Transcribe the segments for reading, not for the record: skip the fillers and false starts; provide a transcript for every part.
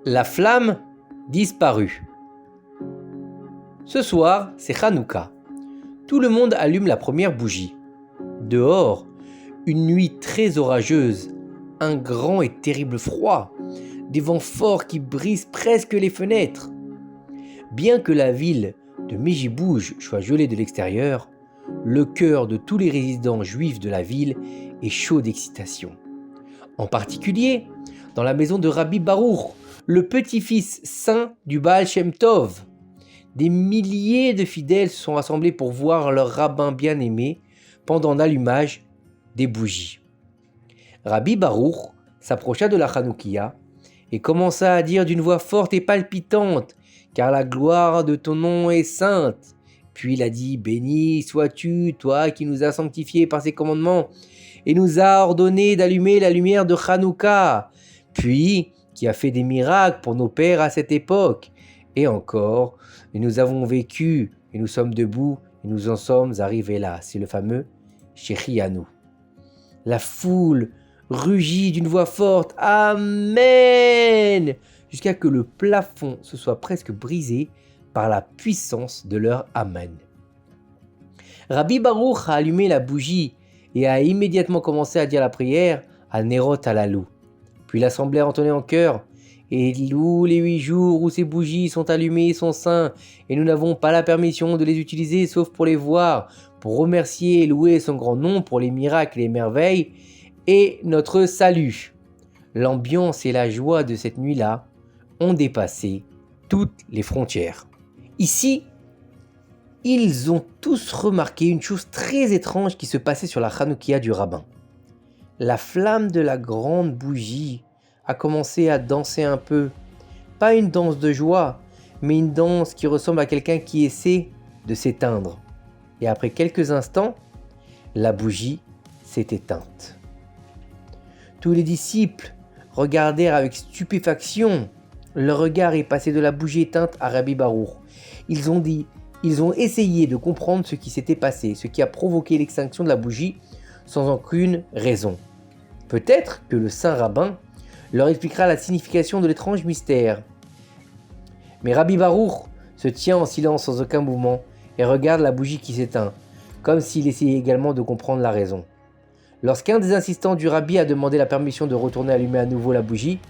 La flamme disparue. Ce soir, c'est Hanouka. Tout le monde allume la première bougie. Dehors, une nuit très orageuse, un grand et terrible froid, des vents forts qui brisent presque les fenêtres. Bien que la ville de Mejibouj soit gelée de l'extérieur, le cœur de tous les résidents juifs de la ville est chaud d'excitation. En particulier, dans la maison de Rabbi Baruch, le petit-fils saint du Baal Shem Tov. Des milliers de fidèles se sont rassemblés pour voir leur rabbin bien-aimé pendant l'allumage des bougies. Rabbi Baruch s'approcha de la Hanoukia et commença à dire d'une voix forte et palpitante « Car la gloire de ton nom est sainte ». Puis il a dit « Béni sois-tu, toi qui nous as sanctifiés par ses commandements et nous a ordonné d'allumer la lumière de Hanouka. Puis qui a fait des miracles pour nos pères à cette époque. Et encore, et nous avons vécu, et nous sommes debout, et nous en sommes arrivés là. » C'est le fameux Shechianu. La foule rugit d'une voix forte « Amen !» jusqu'à que le plafond se soit presque brisé par la puissance de leur Amen. Rabbi Baruch a allumé la bougie et a immédiatement commencé à dire la prière à Nerot Halalou. Puis l'assemblée a entonné en chœur « Et loue les 8 jours où ces bougies sont allumées sont saints, et nous n'avons pas la permission de les utiliser sauf pour les voir, pour remercier et louer son grand nom pour les miracles et les merveilles, et notre salut. » L'ambiance et la joie de cette nuit-là ont dépassé toutes les frontières. Ici, ils ont tous remarqué une chose très étrange qui se passait sur la Hanoukia du rabbin. La flamme de la grande bougie a commencé à danser un peu. Pas une danse de joie, mais une danse qui ressemble à quelqu'un qui essaie de s'éteindre. Et après quelques instants, la bougie s'est éteinte. Tous les disciples regardèrent avec stupéfaction. Leur regard est passé de la bougie éteinte à Rabbi Baruch. Ils ont essayé de comprendre ce qui s'était passé, ce qui a provoqué l'extinction de la bougie sans aucune raison. Peut-être que le saint rabbin leur expliquera la signification de l'étrange mystère. Mais Rabbi Baruch se tient en silence sans aucun mouvement et regarde la bougie qui s'éteint, comme s'il essayait également de comprendre la raison. Lorsqu'un des assistants du rabbi a demandé la permission de retourner allumer à nouveau la bougie,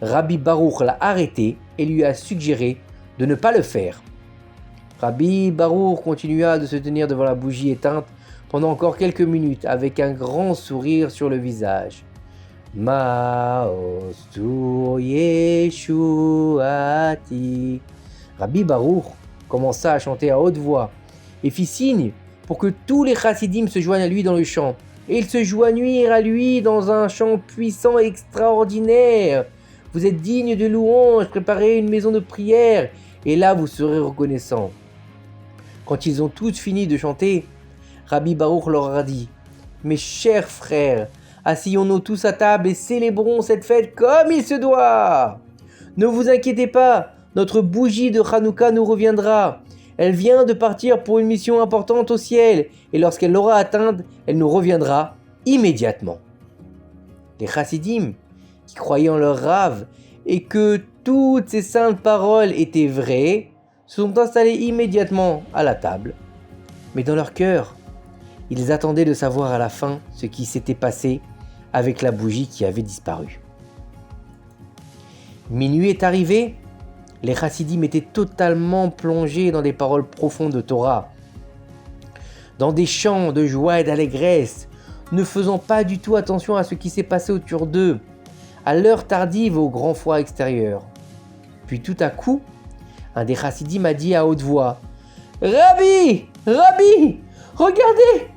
Rabbi Baruch l'a arrêté et lui a suggéré de ne pas le faire. Rabbi Baruch continua de se tenir devant la bougie éteinte pendant encore quelques minutes avec un grand sourire sur le visage. Ma'ostur Yeshuati. Rabbi Baruch commença à chanter à haute voix et fit signe pour que tous les chassidim se joignent à lui dans le chant. Et ils se joignirent à lui dans un chant puissant et extraordinaire. Vous êtes dignes de louange, préparez une maison de prière, et là vous serez reconnaissants. Quand ils ont tous fini de chanter, Rabbi Baruch leur a dit « Mes chers frères, asseyons-nous tous à table et célébrons cette fête comme il se doit. Ne vous inquiétez pas, notre bougie de Hanouka nous reviendra. Elle vient de partir pour une mission importante au ciel, et lorsqu'elle l'aura atteinte, elle nous reviendra immédiatement. » Les chassidim, qui croyaient en leur rave et que toutes ces saintes paroles étaient vraies, se sont installés immédiatement à la table. Mais dans leur cœur, ils attendaient de savoir à la fin ce qui s'était passé avec la bougie qui avait disparu. Minuit est arrivé, les chassidim étaient totalement plongés dans des paroles profondes de Torah, dans des chants de joie et d'allégresse, ne faisant pas du tout attention à ce qui s'est passé autour d'eux, à l'heure tardive au grand froid extérieur. Puis tout à coup, un des chassidim a dit à haute voix « Rabbi, Rabbi, regardez,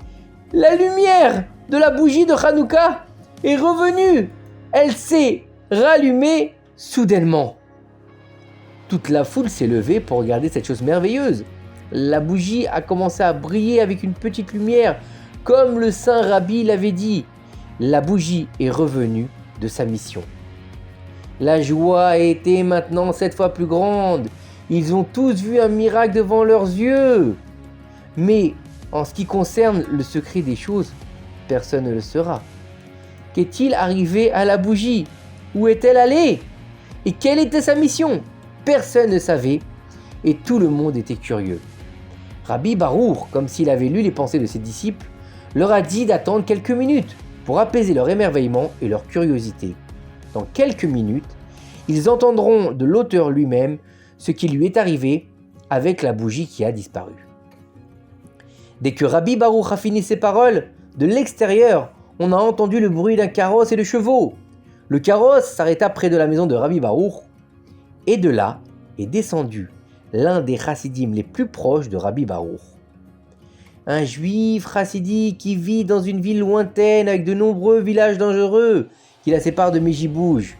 la lumière de la bougie de Hanouka est revenue. Elle s'est rallumée soudainement. » Toute la foule s'est levée pour regarder cette chose merveilleuse. La bougie a commencé à briller avec une petite lumière, comme le saint Rabbi l'avait dit. La bougie est revenue de sa mission. La joie a été maintenant 7 fois plus grande. Ils ont tous vu un miracle devant leurs yeux. Mais en ce qui concerne le secret des choses, personne ne le saura. Qu'est-il arrivé à la bougie? Où est-elle allée? Et quelle était sa mission? Personne ne savait et tout le monde était curieux. Rabbi Barour, comme s'il avait lu les pensées de ses disciples, leur a dit d'attendre quelques minutes pour apaiser leur émerveillement et leur curiosité. Dans quelques minutes, ils entendront de l'auteur lui-même ce qui lui est arrivé avec la bougie qui a disparu. Dès que Rabbi Baruch a fini ses paroles, de l'extérieur, on a entendu le bruit d'un carrosse et de chevaux. Le carrosse s'arrêta près de la maison de Rabbi Baruch, et de là est descendu l'un des chassidim les plus proches de Rabbi Baruch. Un juif chassidi qui vit dans une ville lointaine avec de nombreux villages dangereux qui la séparent de Mejibouj.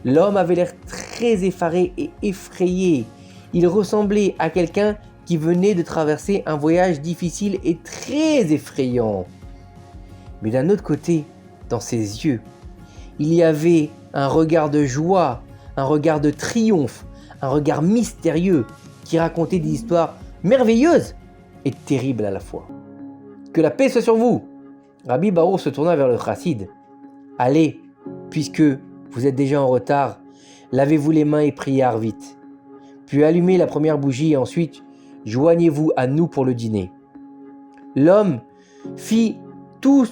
L'homme avait l'air très effaré et effrayé. Il ressemblait à quelqu'un qui venait de traverser un voyage difficile et très effrayant. Mais d'un autre côté, dans ses yeux, il y avait un regard de joie, un regard de triomphe, un regard mystérieux qui racontait des histoires merveilleuses et terribles à la fois. Que la paix soit sur vous! Rabbi Baruch se tourna vers le chassid. Allez, puisque vous êtes déjà en retard, lavez-vous les mains et priez vite. Puis allumez la première bougie et ensuite joignez-vous à nous pour le dîner. L'homme fit tout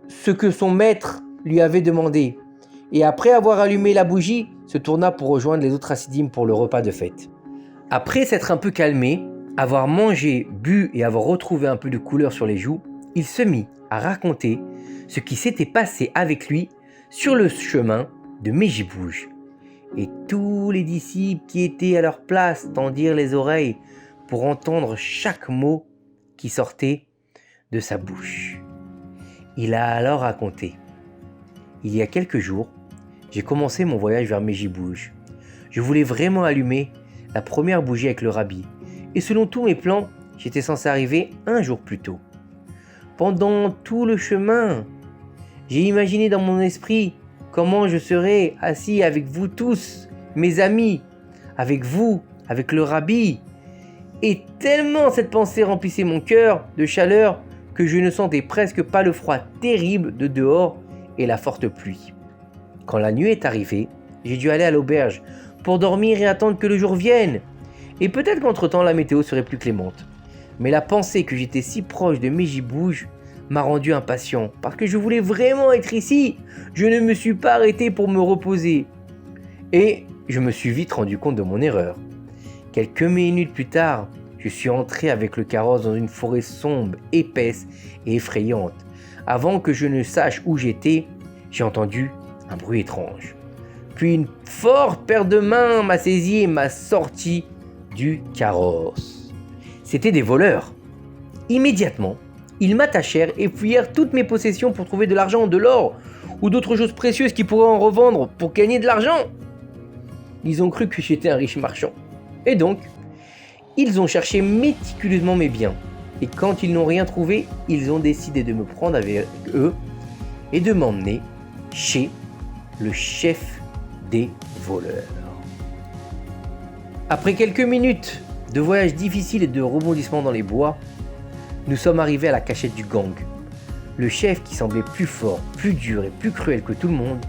ce que son maître lui avait demandé et après avoir allumé la bougie, se tourna pour rejoindre les autres chassidim pour le repas de fête. Après s'être un peu calmé, avoir mangé, bu et avoir retrouvé un peu de couleur sur les joues, il se mit à raconter ce qui s'était passé avec lui sur le chemin de Mejibouj. Et tous les disciples qui étaient à leur place tendirent les oreilles pour entendre chaque mot qui sortait de sa bouche. Il a alors raconté: il y a quelques jours, j'ai commencé mon voyage vers Mejibouj. Je voulais vraiment allumer la première bougie avec le rabbi. Et selon tous mes plans, j'étais censé arriver un jour plus tôt. Pendant tout le chemin, j'ai imaginé dans mon esprit comment je serais assis avec vous tous, mes amis, avec vous, avec le rabbi. Et tellement cette pensée remplissait mon cœur de chaleur que je ne sentais presque pas le froid terrible de dehors et la forte pluie. Quand la nuit est arrivée, j'ai dû aller à l'auberge pour dormir et attendre que le jour vienne. Et peut-être qu'entre-temps la météo serait plus clémente. Mais la pensée que j'étais si proche de Mejibouj m'a rendu impatient parce que je voulais vraiment être ici. Je ne me suis pas arrêté pour me reposer. Et je me suis vite rendu compte de mon erreur. Quelques minutes plus tard, je suis entré avec le carrosse dans une forêt sombre, épaisse et effrayante. Avant que je ne sache où j'étais, j'ai entendu un bruit étrange. Puis une forte paire de mains m'a saisi et m'a sorti du carrosse. C'étaient des voleurs. Immédiatement, ils m'attachèrent et fouillèrent toutes mes possessions pour trouver de l'argent, de l'or ou d'autres choses précieuses qui pourraient en revendre pour gagner de l'argent. Ils ont cru que j'étais un riche marchand. Et donc, ils ont cherché méticuleusement mes biens. Et quand ils n'ont rien trouvé, ils ont décidé de me prendre avec eux et de m'emmener chez le chef des voleurs. Après quelques minutes de voyage difficile et de rebondissements dans les bois, nous sommes arrivés à la cachette du gang. Le chef, qui semblait plus fort, plus dur et plus cruel que tout le monde,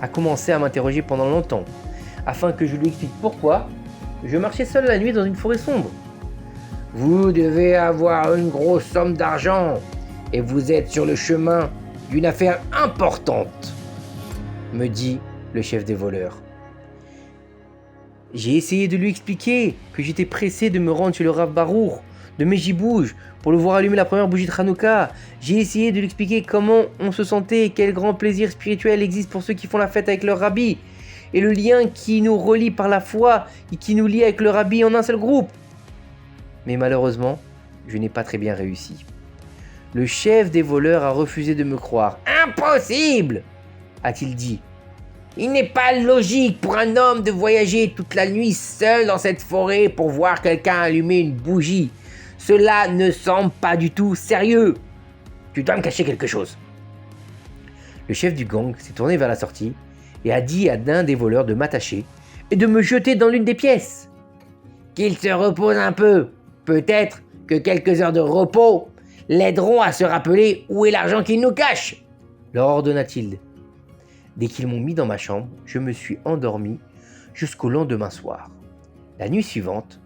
a commencé à m'interroger pendant longtemps, afin que je lui explique pourquoi je marchais seul la nuit dans une forêt sombre. « Vous devez avoir une grosse somme d'argent et vous êtes sur le chemin d'une affaire importante, » me dit le chef des voleurs. J'ai essayé de lui expliquer que j'étais pressé de me rendre chez le Rav Barour de Mejibouj pour le voir allumer la première bougie de Hanouka. J'ai essayé de lui expliquer comment on se sentait et quel grand plaisir spirituel existe pour ceux qui font la fête avec leur rabbi et le lien qui nous relie par la foi et qui nous lie avec le rabbi en un seul groupe. Mais malheureusement, je n'ai pas très bien réussi. Le chef des voleurs a refusé de me croire. « Impossible !» a-t-il dit. « Il n'est pas logique pour un homme de voyager toute la nuit seul dans cette forêt pour voir quelqu'un allumer une bougie. Cela ne semble pas du tout sérieux. Tu dois me cacher quelque chose. » Le chef du gang s'est tourné vers la sortie et a dit à l'un des voleurs de m'attacher et de me jeter dans l'une des pièces. « Qu'il se repose un peu. Peut-être que quelques heures de repos l'aideront à se rappeler où est l'argent qu'il nous cache. » leur ordonna-t-il. Dès qu'ils m'ont mis dans ma chambre, je me suis endormi, jusqu'au lendemain soir. La nuit suivante,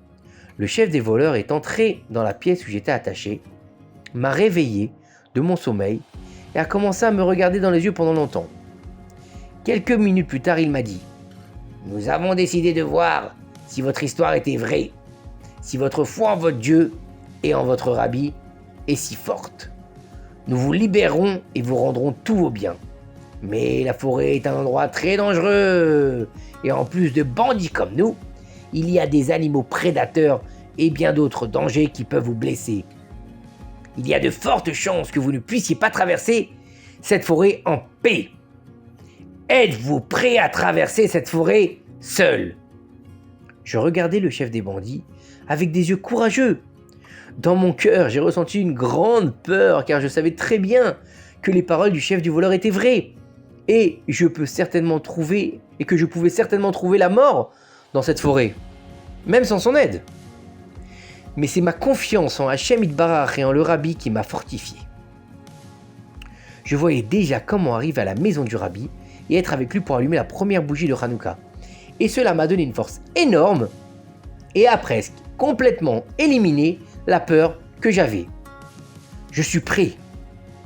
le chef des voleurs est entré dans la pièce où j'étais attaché, m'a réveillé de mon sommeil et a commencé à me regarder dans les yeux pendant longtemps. Quelques minutes plus tard, il m'a dit « Nous avons décidé de voir si votre histoire était vraie, si votre foi en votre Dieu et en votre rabbi est si forte. Nous vous libérerons et vous rendrons tous vos biens. Mais la forêt est un endroit très dangereux et en plus de bandits comme nous, il y a des animaux prédateurs et bien d'autres dangers qui peuvent vous blesser. Il y a de fortes chances que vous ne puissiez pas traverser cette forêt en paix. Êtes-vous prêt à traverser cette forêt seul ?» Je regardais le chef des bandits avec des yeux courageux. Dans mon cœur, j'ai ressenti une grande peur car je savais très bien que les paroles du chef du voleur étaient vraies et que je pouvais certainement trouver la mort dans cette forêt, même sans son aide. Mais c'est ma confiance en Hachem Itbarach et en le Rabbi qui m'a fortifié. Je voyais déjà comment arriver à la maison du Rabbi et être avec lui pour allumer la première bougie de Hanouka. Et cela m'a donné une force énorme et a presque complètement éliminé la peur que j'avais. « Je suis prêt »,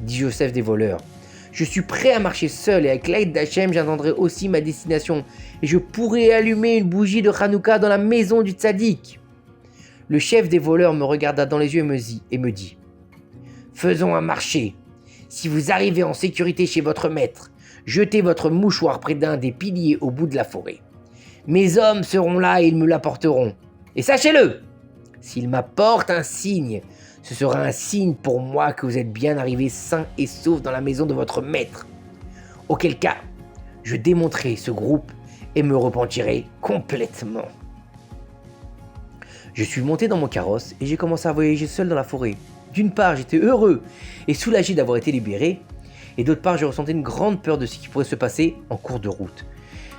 dit Joseph des voleurs. « Je suis prêt à marcher seul et avec l'aide d'Hachem, j'atteindrai aussi ma destination et je pourrai allumer une bougie de Hanouka dans la maison du tzaddik. » Le chef des voleurs me regarda dans les yeux et me dit « Faisons un marché. Si vous arrivez en sécurité chez votre maître, jetez votre mouchoir près d'un des piliers au bout de la forêt. Mes hommes seront là et ils me l'apporteront. Et sachez-le, s'ils m'apportent un signe, ce sera un signe pour moi que vous êtes bien arrivés sains et saufs dans la maison de votre maître. Auquel cas, je démonterai ce groupe et me repentirai complètement. » Je suis monté dans mon carrosse et j'ai commencé à voyager seul dans la forêt. D'une part, j'étais heureux et soulagé d'avoir été libéré, et d'autre part, je ressentais une grande peur de ce qui pourrait se passer en cours de route.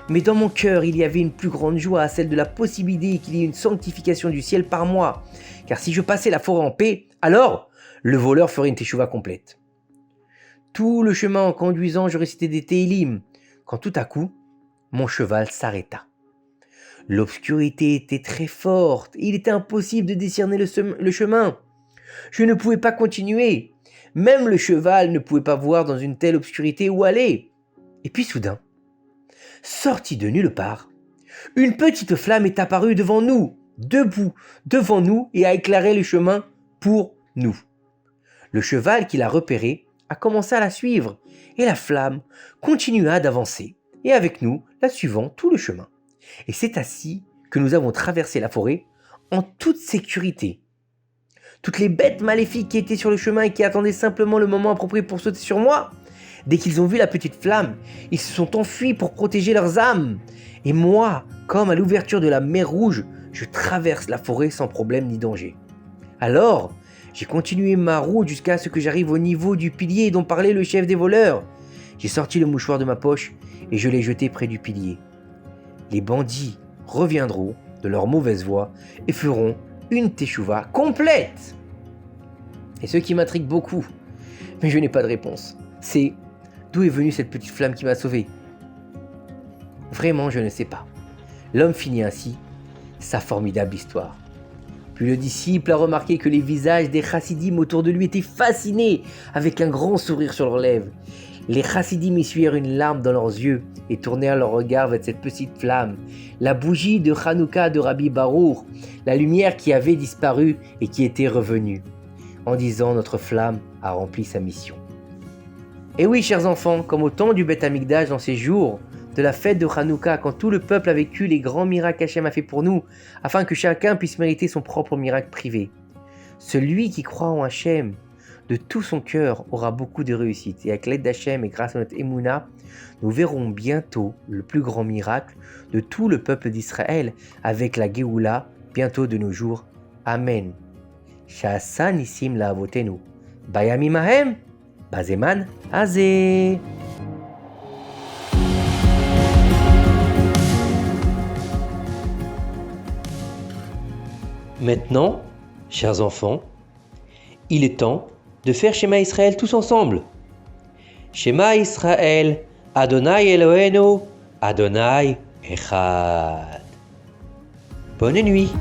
Mais dans mon cœur, il y avait une plus grande joie, celle de la possibilité qu'il y ait une sanctification du ciel par moi. Car si je passais la forêt en paix, alors le voleur ferait une teshuva complète. Tout le chemin en conduisant, je récitais des télim, quand tout à coup, mon cheval s'arrêta. L'obscurité était très forte, il était impossible de discerner le chemin. Je ne pouvais pas continuer, même le cheval ne pouvait pas voir dans une telle obscurité où aller. Et puis soudain, sorti de nulle part, une petite flamme est apparue devant nous, debout devant nous et a éclairé le chemin pour nous. Le cheval qui l'a repéré a commencé à la suivre et la flamme continua d'avancer et avec nous la suivant tout le chemin. Et c'est ainsi que nous avons traversé la forêt en toute sécurité. Toutes les bêtes maléfiques qui étaient sur le chemin et qui attendaient simplement le moment approprié pour sauter sur moi, dès qu'ils ont vu la petite flamme, ils se sont enfuis pour protéger leurs âmes. Et moi, comme à l'ouverture de la mer Rouge, je traverse la forêt sans problème ni danger. Alors, j'ai continué ma route jusqu'à ce que j'arrive au niveau du pilier dont parlait le chef des voleurs. J'ai sorti le mouchoir de ma poche et je l'ai jeté près du pilier. Les bandits reviendront de leur mauvaise voie et feront une teshuva complète. Et ce qui m'intrigue beaucoup, mais je n'ai pas de réponse, c'est d'où est venue cette petite flamme qui m'a sauvé. Vraiment, je ne sais pas. L'homme finit ainsi sa formidable histoire. Puis le disciple a remarqué que les visages des chassidim autour de lui étaient fascinés, avec un grand sourire sur leurs lèvres. Les chassidim essuyèrent une larme dans leurs yeux et tournèrent leur regard vers cette petite flamme, la bougie de Hanouka de Rabbi Baruch, la lumière qui avait disparu et qui était revenue, en disant « Notre flamme a rempli sa mission ». Et oui, chers enfants, comme au temps du Beth Amikdash dans ces jours de la fête de Hanouka, quand tout le peuple a vécu les grands miracles qu'Hachem a fait pour nous, afin que chacun puisse mériter son propre miracle privé. Celui qui croit en Hachem de tout son cœur aura beaucoup de réussite. Et avec l'aide d'Hachem et grâce à notre Emouna, nous verrons bientôt le plus grand miracle de tout le peuple d'Israël avec la Géoula bientôt de nos jours. Amen. Sha'asa nissim la'avotenu. Bayamim ahem. Bazeman hazeh. Maintenant, chers enfants, il est temps de faire Shema Israël tous ensemble. Shema Israël, Adonai Eloheinu, Adonai אחד. Bonne nuit.